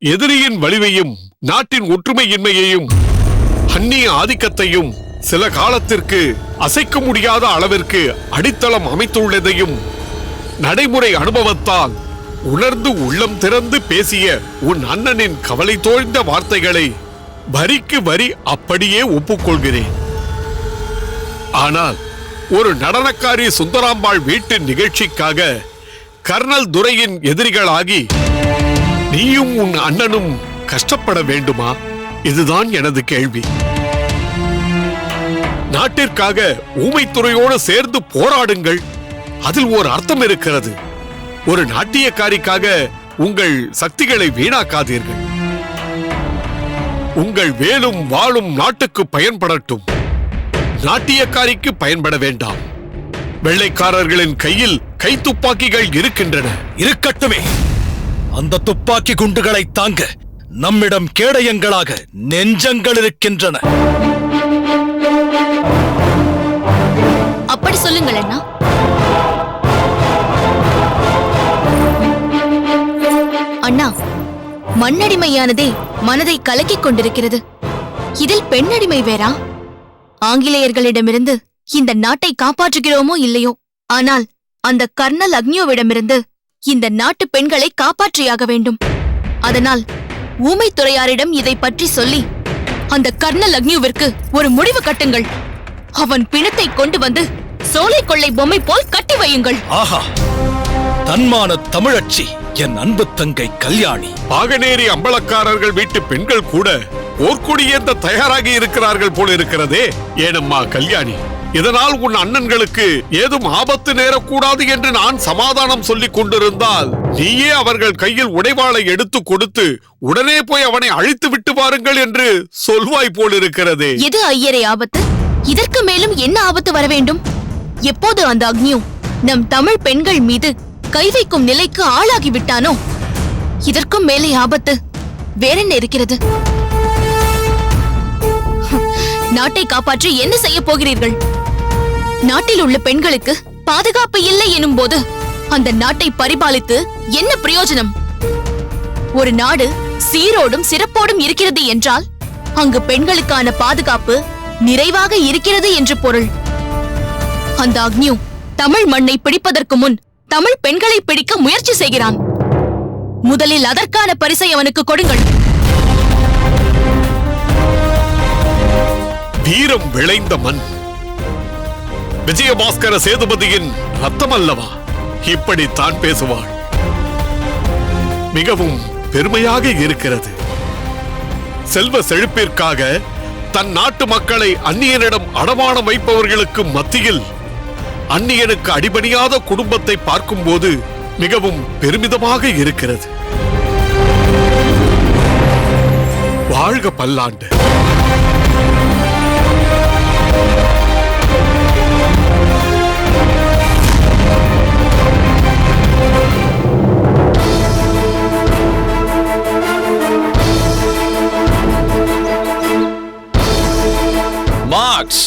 எதிரியின் வலிமையும் நாட்டின் ஒற்றுமையின்மையையும் அந்நிய ஆதிக்கத்தையும் சில காலத்திற்கு அசைக்க முடியாத அளவிற்கு அடித்தளம் அமைத்துள்ளதையும் நடைமுறை அனுபவத்தால் உணர்ந்து உள்ளம் திறந்து பேசிய உன் அண்ணனின் கவலை தோய்ந்த வார்த்தைகளை வரிக்கு வரி அப்படியே ஒப்புக்கொள்கிறேன். ஆனால் ஒரு நடனக்காரி சுந்தராம்பாள் வீட்டு நிகழ்ச்சிக்காக கர்னல் துரையின் எதிரிகளாகி நீயும் உன் அண்ணனும் கஷ்டப்பட வேண்டுமா? இதுதான் எனது கேள்வி. நாட்டிற்காக ஊமைத்துறையோடு சேர்ந்து போராடுங்கள். அதில் ஒரு அர்த்தம் இருக்கிறது. ஒரு நாட்டியக்காரிக்காக உங்கள் சக்திகளை வீணாக்காதீர்கள். உங்கள் வேலும் வாளும் நாட்டுக்கு பயன்படட்டும், நாட்டியக்காரிக்கு பயன்பட வேண்டாம். வெள்ளைக்காரர்களின் கையில் கைத்துப்பாக்கிகள் இருக்கின்றன. இருக்கட்டுமே. அந்த துப்பாக்கி குண்டுகளை தாங்க நம்மிடம் கேடயங்களாக நெஞ்சங்கள் இருக்கின்றன. அப்படி சொல்லுங்கள் அண்ணா. அண்ணா, மண்ணடிமையானதே மனதை கலக்கிக் கொண்டிருக்கிறது. இதில் பெண்ணடிமை வேறா? ஆங்கிலேயர்களிடமிருந்து இந்த நாட்டை காப்பாற்றுகிறோமோ இல்லையோ, ஆனால் அந்த கர்னல் அக்னியோவிடமிருந்து இந்த நாட்டு பெண்களை காப்பாற்றியாக வேண்டும். அதனால் ஊமைத்துறையாரிடம் இதை பற்றி சொல்லி அந்த கர்னல் அக்னியோவிற்கு ஒரு முடிவு கட்டுங்கள். அவன் பிணத்தை கொண்டு வந்து சோலை கொள்ளை பொம்மை போல் கட்டி வையுங்கள். ஆஹா, தன்மான தமிழச்சி என் அன்பு தங்கை கல்யாணி. பாகனேரி அம்பலக்காரர்கள் வீட்டு பெண்கள் கூட போர்க்கொடியேந்த தயாராகி இருக்கிறார்கள் போல இருக்கிறதே. ஏனம்மா கல்யாணி, இதனால் உன் அண்ணன்களுக்கு ஏதும் ஆபத்து நேரக்கூடாது என்று நான் சமாதானம் சொல்லிக் கொண்டிருந்தால் நீயே அவர்கள் கையில் உடைவாளை எடுத்து கொடுத்து உடனே போய் அவனை அழித்து விட்டு வாருங்கள் என்று சொல்வாய் போல் இருக்கிறதே. எது ஐயரே ஆபத்து? இதற்கு மேலும் என்ன ஆபத்து வர வேண்டும்? எப்போது அந்த அக்னியோ நம் தமிழ் பெண்கள் மீது கை வைக்கும் நிலைக்கு ஆளாகி விட்டானோ, இதற்கும் மேலே ஆபத்து வேறென்ன இருக்கிறது? நாட்டை காப்பாற்றி என்ன செய்ய போகிறீர்கள்? நாட்டில் உள்ள பெண்களுக்கு பாதுகாப்பு இல்லை எனும் போது அந்த நாட்டை பரிபாலித்து என்ன பிரயோஜனம்? ஒரு நாடு சீரோடும் சிறப்போடும் இருக்கிறது என்றால் அங்கு பெண்களுக்கான பாதுகாப்பு நிறைவாக இருக்கிறது என்று பொருள். அந்த அக்னியோ தமிழ் மண்ணை பிடிப்பதற்கு முன் தமிழ் பெண்களை பிடிக்க முயற்சி செய்கிறான். முதலில் அதற்கான பரிசை அவனுக்கு கொடுங்கள். வீரம் விளைந்த மண் விஜயபாஸ்கர சேதுபதியின் ரத்தம் அல்லவா? இப்படித்தான் பேசுவாள். மிகவும் பெருமையாக இருக்கிறது. செல்வ செழிப்பிற்காக தன் நாட்டு மக்களை அந்நியனிடம் அடமானம் வைப்பவர்களுக்கு மத்தியில் அந்நியனுக்கு அடிபணியாத குடும்பத்தை பார்க்கும்போது மிகவும் பெருமிதமாக இருக்கிறது. வாழ்க பல்லாண்டு. மார்க்ஸ்,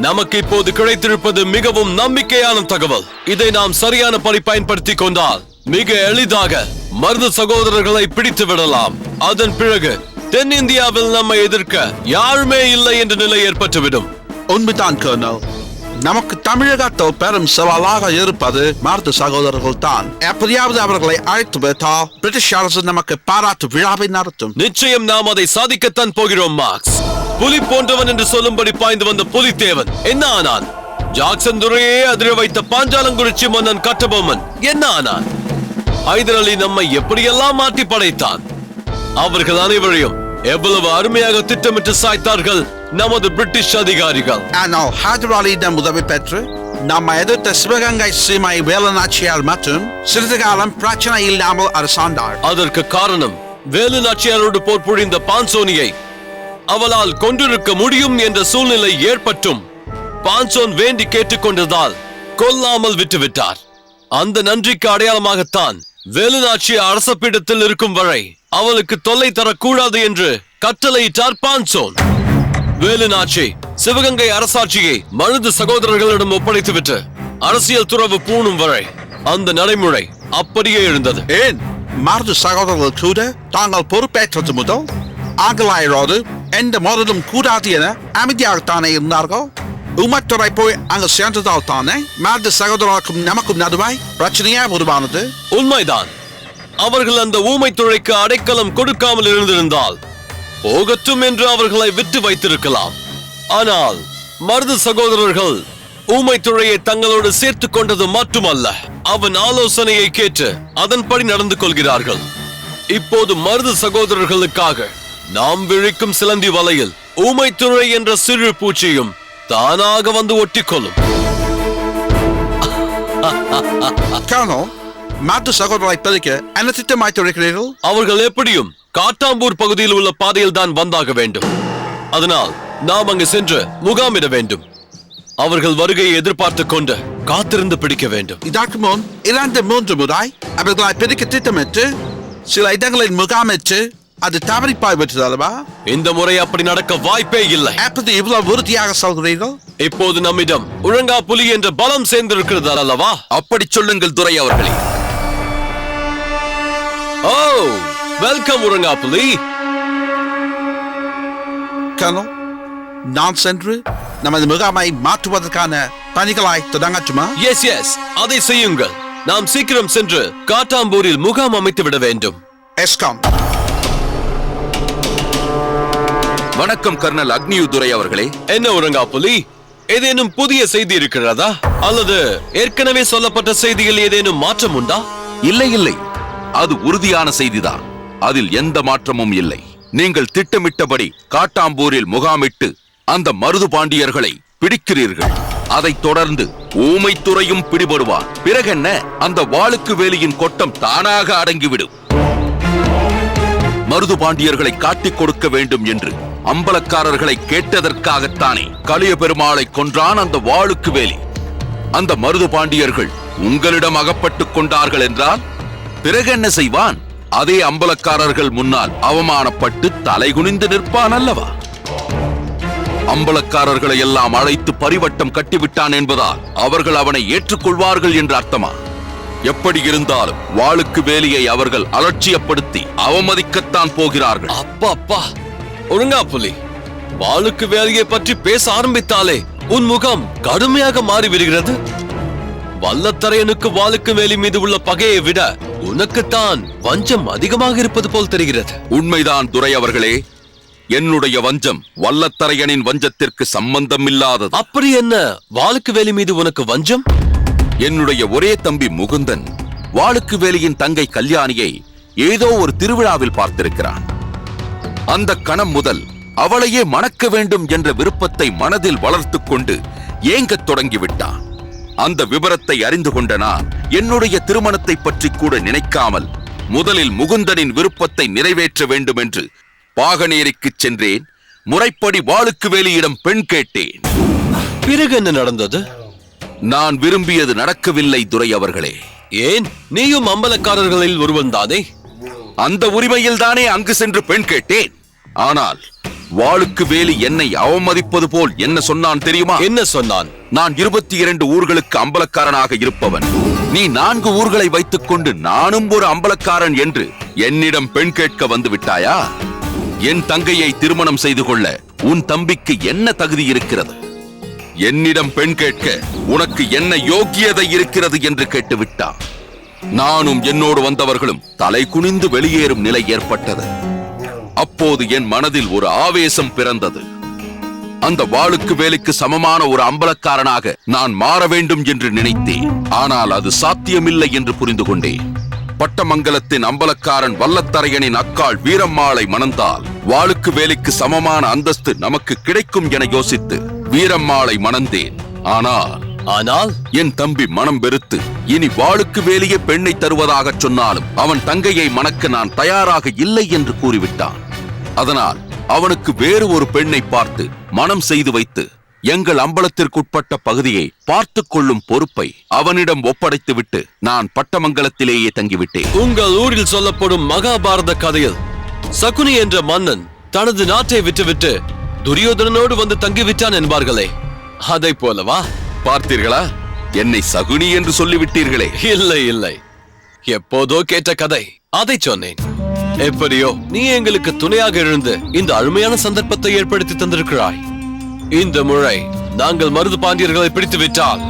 நமக்கு இப்போது கிடைத்திருப்பது மிகவும் நம்பிக்கையான தகவல். இதை நாம் சரியான படி பயன்படுத்திக் கொண்டால் மிக எளிதாக மருது சகோதரர்களை பிடித்து விடலாம். அதன் பிறகு தென்னிந்தியாவில் நம்மை எதிர்க்க யாருமே இல்லை என்ற நிலை ஏற்பட்டுவிடும். உண்மைதான் கர்னல். நமக்கு தமிழகத்தில் பெரும் சவாலாக இருப்பது மருது சகோதரர்கள் தான். எப்படியாவது அவர்களை அழைத்து வைத்தால் பிரிட்டிஷ் அரசு நமக்கு பாராட்டு விழாவை நடத்தும். நிச்சயம் நாம் அதை சாதிக்கத்தான் போகிறோம் மார்க்ஸ். புலி போன்றவன் என்று சொல்லும்படி பாய்ந்து வந்த புலித்தேவன் என்ன ஆனான்? ஜாக்சன் துரையே அதிர வைத்த பாஞ்சாலங்குறிச்சி மன்னன் கட்டபொம்மன் என்ன ஆனான்? ஹைதர் அலி நம்மை எப்படியெல்லாம் மாற்றி படைத்தான். அவர்கள் அனைவரையும் எவ்வளவு அருமையாக திட்டமிட்டு சாய்த்தார்கள் நமது பிரிட்டிஷ் அதிகாரிகள். ஆனால் ஹைதர் அலியிடம் உதவி பெற்று நம்ம எதிர்த்த சிவகங்கை சீமை வேலுநாச்சியார் மற்றும் சிறிது காலம் பிரச்சனை இல்லாமல் அரசாண்டார். அதற்கு காரணம் வேலுநாச்சியாரோடு போர் புரிந்த பான்சோனியை அவளால் கொண்டிருக்க முடியும் என்ற சூழ்நிலை ஏற்பட்டும் பான்சோன் வேண்டி கேட்டுக்கொண்டதால் கொல்லாமல் விட்டுவிட்டார். அந்த நன்றிக்கு அடையாளமாகத்தான் வேலுநாச்சி அரச பீடத்தில் இருக்கும் வரை அவளுக்கு தொல்லை தரக்கூடாது என்று கட்டளையிட்டார் பான்சோன். வேலுநாச்சி சிவகங்கை அரசாட்சியை மருது சகோதரர்களிடம் ஒப்படைத்துவிட்டு அரசியல் துறவு பூணும் வரை அந்த நடைமுறை அப்படியே இருந்தது. ஏன் மருது சகோதரர்கள் கூட தாங்கள் பொறுப்பேற்றது முதல் ஆங்கிலேயரோடு எந்த மோதலும் கூடாது என அமைதியாகத்தானே இருந்தார்கள். உமத்துறை போய் அங்கு சேர்ந்ததால் தானே மருது சகோதரருக்கும் நமக்கும் நடுவாய் பிரச்சனையே உருவானது. உண்மைதான். அவர்கள் அந்த ஊமைத்துறைக்கு அடைக்கலம் கொடுக்காமல் இருந்திருந்தால் போகட்டும் என்று அவர்களை விட்டு வைத்திருக்கலாம். ஆனால் மருது சகோதரர்கள் ஊமைத்துறையை தங்களோடு சேர்த்துக் கொண்டது மட்டுமல்ல, அவன் ஆலோசனையை கேட்டு அதன்படி நடந்து கொள்கிறார்கள். இப்போது மருது சகோதரர்களுக்காக நாம் விழிக்கும் சிலந்தி வலையில் ஊமைத்துறை என்ற சிறு பூச்சியும் தானாக வந்து ஒட்டிக்கொள்ளும். மருது சகோதரரை பிரிக்க என்ன திட்டமாய்த்திருக்கிறீர்கள்? அவர்கள் எப்படியும் காட்டாம்பூர் பகுதியில் உள்ள பாதையில் தான் வந்தாக வேண்டும். அதனால் நாம் அங்கு சென்று முகாமிட வேண்டும். அவர்கள் வருகையை எதிர்பார்த்துக் கொண்டு காத்திருந்து பிடிக்க வேண்டும். இதற்கு முன் 2-3 முறை அவர்களை பிரிக்க திட்டமிட்டு சில இடங்களில் முகாமிட்டு அது தவறி போய்விட்டது அல்லவா? இந்த முறை அப்படி நடக்க வாய்ப்பே இல்லை. அப்படி இவ்வளவு உறுதியாக சொல்கிறீர்கள்? இப்போது நம்மிடம் உழங்கா புலி என்ற பலம் சேர்ந்திருக்கிறது அல்லவா? அப்படி சொல்லுங்கள் துரை அவர்களே. ஓ, வெல்கம் உழங்கா புலி. கர்னல், நான் சென்று நமது முகாமை மாற்றுவதற்கான பணிகளாய் தொடங்கட்டுமா? எஸ், அதை செய்யுங்கள். நாம் சீக்கிரம் சென்று காட்டாம்பூரில் முகாம் அமைத்து விட வேண்டும். எஸ்காம். வணக்கம் கர்னல் அக்னியுதுரை அவர்களே. என்ன உறங்கா புலி, ஏதேனும் புதிய செய்தி இருக்கிறதா? அல்லது ஏற்கனவே சொல்லப்பட்ட செய்தியில் ஏதேனும் மாற்றம் உண்டா? இல்லை, அது உறுதியான செய்திதான். அதில் எந்த மாற்றமும் இல்லை. நீங்கள் திட்டமிட்டபடி காட்டாம்பூரில் முகாமிட்டு அந்த மருது பாண்டியர்களை பிடிக்கிறீர்கள். அதைத் தொடர்ந்து ஊமைத்துறையும் பிடிபடுவார். பிறகென்ன, அந்த வாளுக்கு வேலியின் கொட்டம் தானாக அடங்கிவிடும். மருது பாண்டியர்களை காட்டிக் கொடுக்க வேண்டும் என்று அம்பலக்காரர்களை கேட்டதற்காகத்தானே கலிய பெருமாளை கொன்றான் அந்த வாளுக்கு வேலி. அந்த மருது பாண்டியர்கள் உங்களிடம் அகப்பட்டுக் கொண்டார்கள் என்றால் பிறகு என்ன செய்வான்? அதே அம்பலக்காரர்கள் முன்னால் அவமானப்பட்டு தலைகுனிந்து நிற்பான் அல்லவா? அம்பலக்காரர்களை எல்லாம் அழைத்து பரிவட்டம் கட்டிவிட்டான் என்பதால் அவர்கள் அவனை ஏற்றுக்கொள்வார்கள் என்று அர்த்தமா? எப்படி இருந்தாலும் வாளுக்கு வேலியை அவர்கள் அலட்சியப்படுத்தி அவமதிக்கத்தான் போகிறார்கள். அப்பா, ஒழுங்கா புலி, வாளுக்கு வேலையை பற்றி பேச ஆரம்பித்தாலே உன் முகம் கடுமையாக மாறிவிடுகிறது. வல்லத்தரையனுக்கு வாளுக்கு வேலி மீது உள்ள பகையை விட உனக்குத்தான் வஞ்சம் அதிகமாக இருப்பது போல் தெரிகிறது. உண்மைதான் துரை அவர்களே. என்னுடைய வஞ்சம் வல்லத்தரையனின் வஞ்சத்திற்கு சம்பந்தம் இல்லாதது. அப்படி என்ன வாளுக்கு வேலி மீது உனக்கு வஞ்சம்? என்னுடைய ஒரே தம்பி முகுந்தன் வாளுக்கு வேலியின் தங்கை கல்யாணியை ஏதோ ஒரு திருவிழாவில் பார்த்திருக்கிறான். அந்த கணம் முதல் அவளையே மணக்க வேண்டும் என்ற விருப்பத்தை மனதில் வளர்த்துக் கொண்டு ஏங்கத் தொடங்கிவிட்டான். அந்த விபரத்தை அறிந்து கொண்ட நான் என்னுடைய திருமணத்தை பற்றி கூட நினைக்காமல் முதலில் முகுந்தனின் விருப்பத்தை நிறைவேற்ற வேண்டும் என்று பாகனேரிக்கு சென்றேன். முறைப்படி வாளுக்கு வேலியிடம் பெண் கேட்டேன். பிறகு என்ன நடந்தது? நான் விரும்பியது நடக்கவில்லை துரை அவர்களே. ஏன்? நீயும் அம்பலக்காரர்களில் ஒருவன் தானே? அந்த உரிமையில் தானே அங்கு சென்று பெண் கேட்டேன். ஆனால் வாளுக்கு வேலி என்னை அவமதிப்பது போல் என்ன சொன்னான் தெரியுமா? என்ன சொன்னான்? நான் 22 ஊர்களுக்கு அம்பலக்காரனாக இருப்பவன். நீ 4 ஊர்களை வைத்துக் கொண்டு நானும் ஒரு அம்பலக்காரன் என்று என்னிடம் பெண் கேட்க வந்து விட்டாயா? என் தங்கையை திருமணம் செய்து கொள்ள உன் தம்பிக்கு என்ன தகுதி இருக்கிறது? என்னிடம் பெண் கேட்க உனக்கு என்ன யோக்கியதை இருக்கிறது என்று கேட்டுவிட்டான். நானும் என்னோடு வந்தவர்களும் தலை குனிந்து வெளியேறும் நிலை ஏற்பட்டது. அப்போது என் மனதில் ஒரு ஆவேசம் பிறந்தது. அந்த வாளுக்கு வேலைக்கு சமமான ஒரு அம்பலக்காரனாக நான் மாற வேண்டும் என்று நினைத்தேன். ஆனால் அது சாத்தியமில்லை என்று புரிந்து கொண்டேன். பட்டமங்கலத்தின் அம்பலக்காரன் வல்லத்தரையனின் அக்காள் வீரம்மாளை மணந்தால் வாளுக்கு வேலைக்கு சமமான அந்தஸ்து நமக்கு கிடைக்கும் என யோசித்து வீரம்மாளை மணந்தேன். ஆனால் என் தம்பி மனம் வெறுத்து இனி வாளுக்கு வேலியே பெண்ணை தருவதாக சொன்னாலும் அவன் தங்கையை மணக்க நான் தயாராக இல்லை என்று கூறிவிட்டான். அதனால் அவனுக்கு வேறு ஒரு பெண்ணை பார்த்து மனம் செய்து வைத்து எங்கள் அம்பலத்திற்குட்பட்ட பகுதியை பார்த்துக் கொள்ளும் பொறுப்பை அவனிடம் ஒப்படைத்துவிட்டு நான் பட்டமங்கலத்திலேயே தங்கிவிட்டேன். உங்கள் ஊரில் சொல்லப்படும் மகாபாரத கதையில் சகுனி என்ற மன்னன் தனது நாட்டை விட்டுவிட்டு துரியோதனனோடு வந்து தங்கிவிட்டான் என்பார்களே, அதை போலவா? பார்த்தீர்களா? என்னை சகுனி என்று சொல்லிவிட்டீர்களே. இல்லை, எப்போதோ கேட்ட கதை. அதை சொன்னேன். எப்படியோ நீ எங்களுக்கு துணையாக இருந்து இந்த அருமையான சந்தர்ப்பத்தை ஏற்படுத்தி தந்திருக்கிறாய். இந்த முறை நாங்கள் மருது பாண்டியர்களை பிடித்து விட்டால்,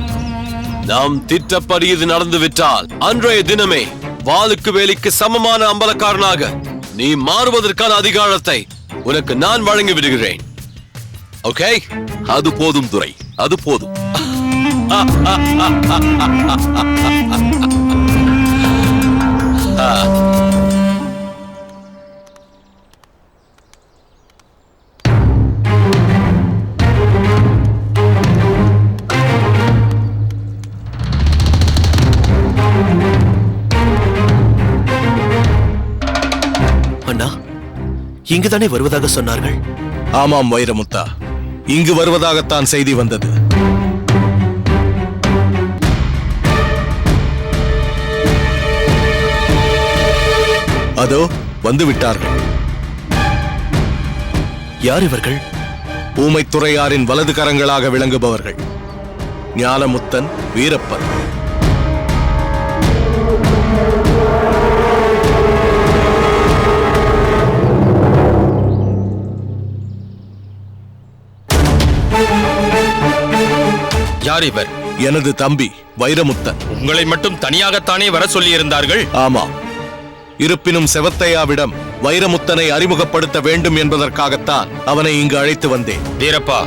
நாம் திட்டப்படி இது நடந்து விட்டால், அன்றைய தினமே வாளுக்கு வேலிக்கு சமமான அம்பலக்காரனாக நீ மாறுவதற்கான அதிகாரத்தை உனக்கு நான் வழங்கி விடுகிறேன். ஓகே? அது போதும் துரை, அது போதும். அண்ணா, இங்குதானே வருவதாக சொன்னார்கள்? ஆமாம் வைரமுத்தா, இங்கு வருவதாகத்தான் செய்தி வந்தது. அதோ வந்து விட்டார்கள். யார் இவர்கள்? ஊமைத்துறையாரின் வலது கரங்களாக விளங்குபவர்கள் ஞானமுத்தன், வீரப்பன். யார் இவர்? எனது தம்பி வைரமுத்தன். உங்களை மட்டும் தனியாகத்தானே வர சொல்லியிருந்தார்கள்? ஆமாம். இருப்பினும் செவத்தையாவிடம் வைரமுத்தனை அறிமுகப்படுத்த வேண்டும் என்பதற்காகத்தான் அவனை இங்கு அழைத்து வந்தேன். வீரப்பா,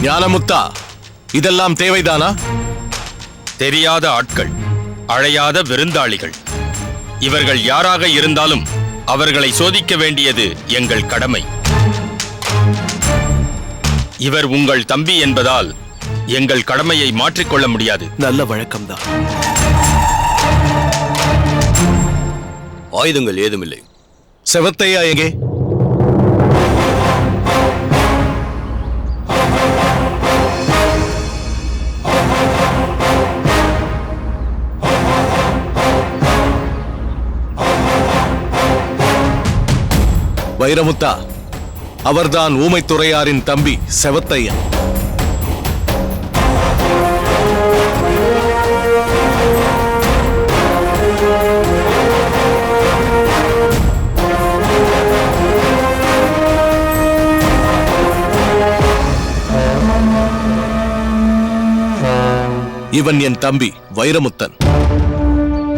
ஞானமுத்தா, இதெல்லாம் தேவைதானா? தெரியாத ஆட்கள், அழையாத விருந்தாளிகள், இவர்கள் யாராக இருந்தாலும் அவர்களை சோதிக்க வேண்டியது எங்கள் கடமை. இவர் உங்கள் தம்பி என்பதால் எங்கள் கடமையை மாற்றிக்கொள்ள முடியாது. நல்ல வழக்கம்தான். ஆயுதங்கள் ஏதுமில்லை. செவத்தையா எங்கே? வைரமுத்தா, அவர்தான் ஊமைத்துறையாரின் தம்பி செவத்தையா. இவன் என் தம்பி வைரமுத்தன்.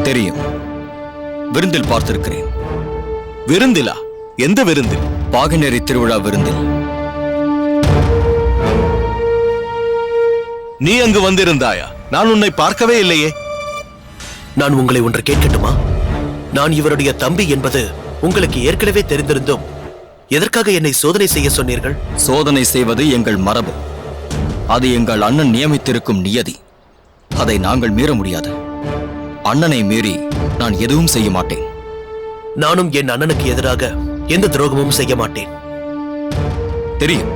தெரியும், விருந்தில் பார்த்திருக்கிறேன். விருந்திலா? எந்த விருந்தில்? பாகநேரி திருவிழா விருந்தில். நீ அங்கு வந்திருந்தாயா? நான் உன்னை பார்க்கவே இல்லையே. நான் உங்களை ஒன்று கேட்கட்டுமா? நான் இவருடைய தம்பி என்பது உங்களுக்கு ஏற்கனவே தெரிந்திருந்தும் எதற்காக என்னை சோதனை செய்ய சொன்னீர்கள்? சோதனை செய்வது எங்கள் மரபு. அது எங்கள் அண்ணன் நியமித்திருக்கும் நியதி. அதை நாங்கள் மீற முடியாது. அண்ணனை மீறி நான் எதுவும் செய்ய மாட்டேன். நானும் என் அண்ணனுக்கு எதிராக எந்த துரோகமும் செய்ய மாட்டேன். தெரியும்,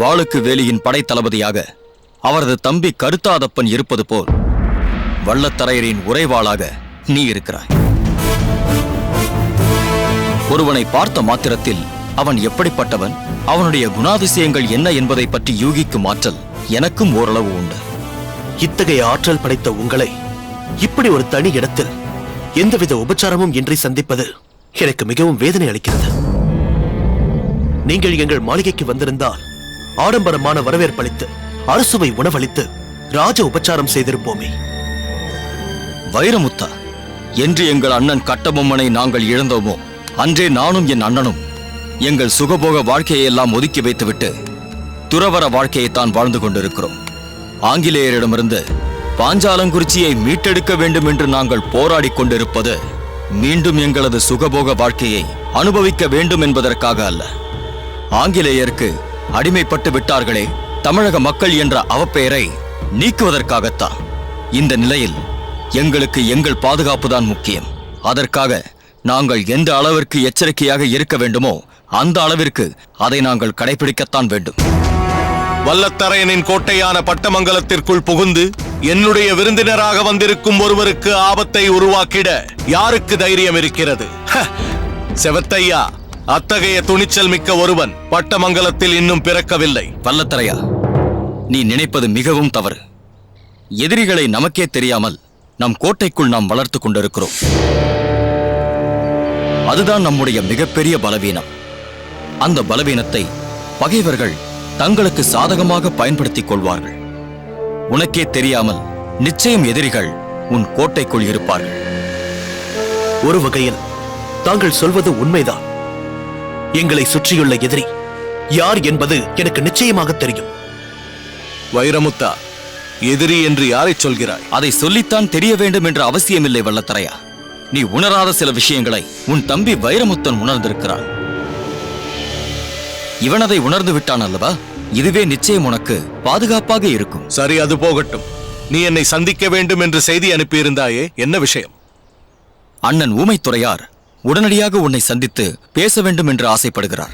வாளுக்கு வேலியின் படை தளபதியாக அவரது தம்பி கருத்தாதப்பன் இருப்பது போல் வள்ளத்தரையரின் உறைவாளாக நீ இருக்கிறாய். ஒருவனை பார்த்த மாத்திரத்தில் அவன் எப்படிப்பட்டவன், அவனுடைய குணாதிசயங்கள் என்ன என்பதை பற்றி யூகிக்கும் ஆற்றல் எனக்கும் ஓரளவு உண்டு. இத்தகைய ஆற்றல் படைத்த உங்களை இப்படி ஒரு தனி இடத்தில் எந்தவித உபச்சாரமும் இன்றி சந்திப்பது எனக்கு மிகவும் வேதனை அளிக்கிறது. நீங்கள் எங்கள் மாளிகைக்கு வந்திருந்தால் ஆடம்பரமான வரவேற்பளித்து அரசுவை உணவளித்து ராஜ உபச்சாரம் செய்திருப்போமே. வைரமுத்தா, என்று எங்கள் அண்ணன் கட்டபொம்மனை நாங்கள் இழந்தோமோ அன்றே நானும் என் அண்ணனும் எங்கள் சுகபோக வாழ்க்கையை எல்லாம் ஒதுக்கி வைத்துவிட்டு துறவற வாழ்க்கையைத்தான் வாழ்ந்து கொண்டிருக்கிறோம். ஆங்கிலேயரிடமிருந்து பாஞ்சாலங்குறிச்சியை மீட்டெடுக்க வேண்டும் என்று நாங்கள் போராடிக் கொண்டிருப்பது மீண்டும் எங்களது சுகபோக வாழ்க்கையை அனுபவிக்க வேண்டும் என்பதற்காக அல்ல. ஆங்கிலேயருக்கு அடிமைப்பட்டு விட்டார்களே தமிழக மக்கள் என்ற அவப்பெயரை நீக்குவதற்காகத்தான். இந்த நிலையில் எங்களுக்கு எங்கள் பாதுகாப்புதான் முக்கியம். அதற்காக நாங்கள் எந்த அளவிற்கு எச்சரிக்கையாக இருக்க வேண்டுமோ அந்த அளவிற்கு அதை நாங்கள் கடைபிடிக்கத்தான் வேண்டும். வல்லத்தரையனின் கோட்டையான பட்டமங்கலத்திற்குள் புகுந்து என்னுடைய விருந்தினராக வந்திருக்கும் ஒருவருக்கு ஆபத்தை உருவாக்கிட யாருக்கு தைரியம் இருக்கிறது? செவத்தையா, அத்தகைய துணிச்சல் மிக்க ஒருவன் பட்டமங்கலத்தில் இன்னும் பிறக்கவில்லை. வல்லத்தரையா, நீ நினைப்பது மிகவும் தவறு. எதிரிகளை நமக்கே தெரியாமல் நம் கோட்டைக்குள் நாம் வளர்த்து கொண்டிருக்கிறோம். அதுதான் நம்முடைய மிகப்பெரிய பலவீனம். அந்த பலவீனத்தை பகைவர்கள் தங்களுக்கு சாதகமாக பயன்படுத்திக் கொள்வார்கள். உனக்கே தெரியாமல் நிச்சயம் எதிரிகள் உன் கோட்டைக்குள் இருப்பார்கள். ஒரு வகையில் தாங்கள் சொல்வது உண்மைதான். எங்களை சுற்றியுள்ள எதிரி யார் என்பது எனக்கு நிச்சயமாக தெரியும். வைரமுத்தா, எதிரி என்று யாரை சொல்கிறாய்? அதை சொல்லித்தான் தெரிய வேண்டும் என்ற அவசியமில்லை வல்லத்தரையா. நீ உணராத சில விஷயங்களை உன் தம்பி வைரமுத்தன் உணர்ந்திருக்கிறான். இவன் அதை உணர்ந்து விட்டான் அல்லவா? இதுவே நிச்சயம் உனக்கு பாதுகாப்பாக இருக்கும். சரி, அது போகட்டும். நீ என்னை சந்திக்க வேண்டும் என்று செய்தி அனுப்பியிருந்தாயே, என்ன விஷயம்? அண்ணன் ஊமைத்துறையார் உடனடியாக உன்னை சந்தித்து பேச வேண்டும் என்று ஆசைப்படுகிறார்.